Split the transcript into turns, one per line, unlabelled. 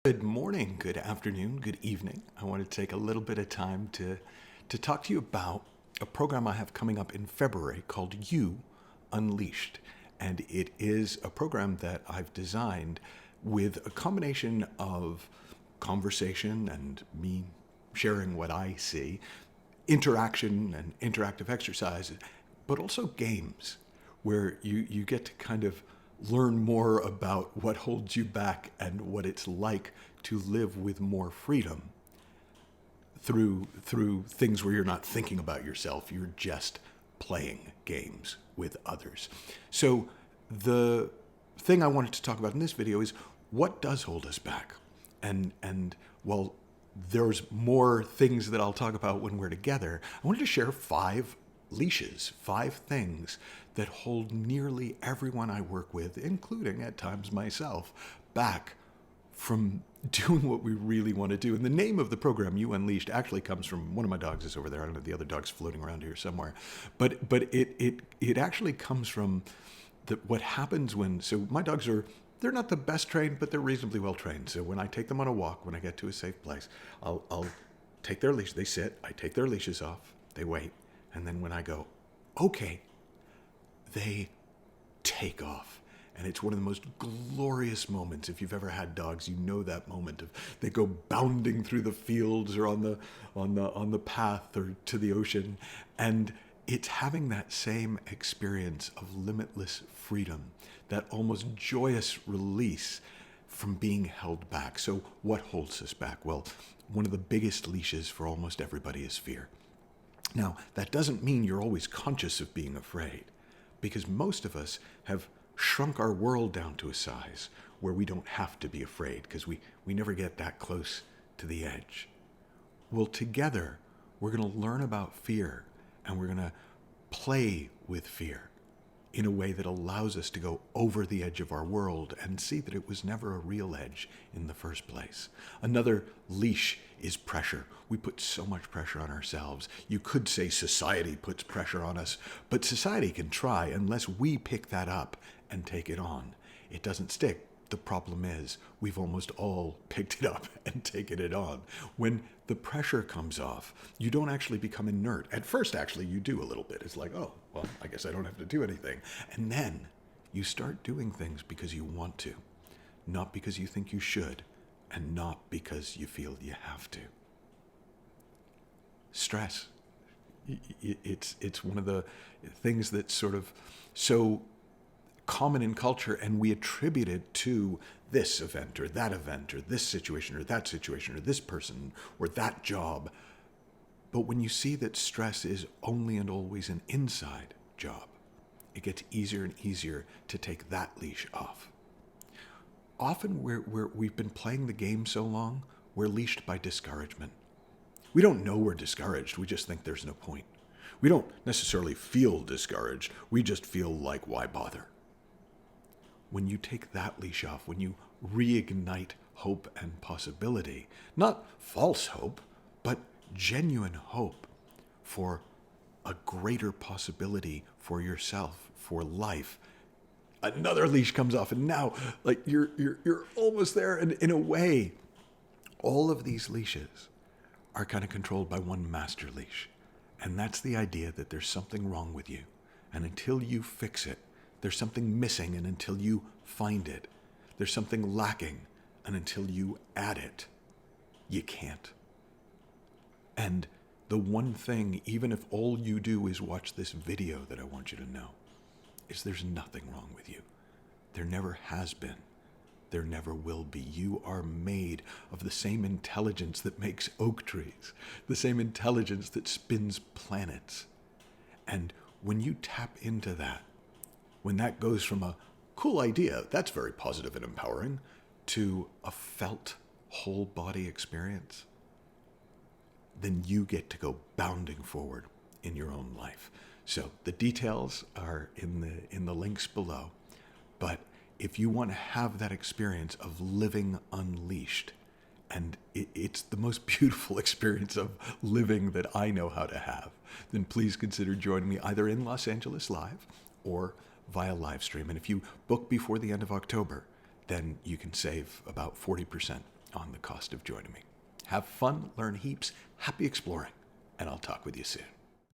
Good morning, good afternoon, good evening. I want to take a little bit of time to talk to you about a program I have coming up in February called You Unleashed. And it is a program that I've designed with a combination of conversation and me sharing what I see, interaction and interactive exercise, but also games where you get to kind of learn more about what holds you back and what it's like to live with more freedom through things where you're not thinking about yourself, you're just playing games with others. So the thing I wanted to talk about in this video is what does hold us back. And while there's more things that I'll talk about when we're together, I wanted to share 5 leashes, 5 things that hold nearly everyone I work with, including at times myself, back from doing what we really want to do. And the name of the program, You Unleashed, actually comes from one of my dogs is over there. I don't know, the other dog's floating around here somewhere. But it actually comes from what happens when, so my dogs they're not the best trained, but they're reasonably well trained. So when I take them on a walk, when I get to a safe place, I'll take their leash. They sit, I take their leashes off, they wait. And then when I go, okay, they take off. And it's one of the most glorious moments. If you've ever had dogs, you know that moment of they go bounding through the fields or on the path or to the ocean. And it's having that same experience of limitless freedom, that almost joyous release from being held back. So what holds us back? Well, one of the biggest leashes for almost everybody is fear. Now, that doesn't mean you're always conscious of being afraid, because most of us have shrunk our world down to a size where we don't have to be afraid because we never get that close to the edge. Well, together, we're going to learn about fear and we're going to play with fear in a way that allows us to go over the edge of our world and see that it was never a real edge in the first place. Another leash is pressure. We put so much pressure on ourselves. You could say society puts pressure on us, but society can try unless we pick that up and take it on. It doesn't stick. The problem is we've almost all picked it up and taken it on. When the pressure comes off, you don't actually become inert. At first, actually, you do a little bit. It's like, oh, well, I guess I don't have to do anything. And then you start doing things because you want to, not because you think you should, and not because you feel you have to. Stress. It's one of the things that's sort of so common in culture, and we attribute it to this event or this situation or that situation or this person or that job. But when you see that stress is only and always an inside job, it gets easier and easier to take that leash off. Often we've been playing the game so long, we're leashed by discouragement. We don't know we're discouraged, we just think there's no point. We don't necessarily feel discouraged, we just feel like, why bother? When you take that leash off, when you reignite hope and possibility, not false hope, but genuine hope for a greater possibility for yourself, for life, another leash comes off, and now, like, you're almost there. And in a way, all of these leashes are kind of controlled by one master leash, and that's the idea that there's something wrong with you, and until you fix it, there's something missing, and until you find it, there's something lacking, and until you add it, you can't. And the one thing, even if all you do is watch this video, that I want you to know, is there's nothing wrong with you. There never has been. There never will be. You are made of the same intelligence that makes oak trees, the same intelligence that spins planets. And when you tap into that, when that goes from a cool idea, that's very positive and empowering, to a felt whole body experience, then you get to go bounding forward in your own life. So the details are in the links below. But if you want to have that experience of living unleashed, and it's the most beautiful experience of living that I know how to have, then please consider joining me either in Los Angeles live or via live stream. And if you book before the end of October, then you can save about 40%. on the cost of joining me. Have fun, learn heaps, happy exploring, and I'll talk with you soon.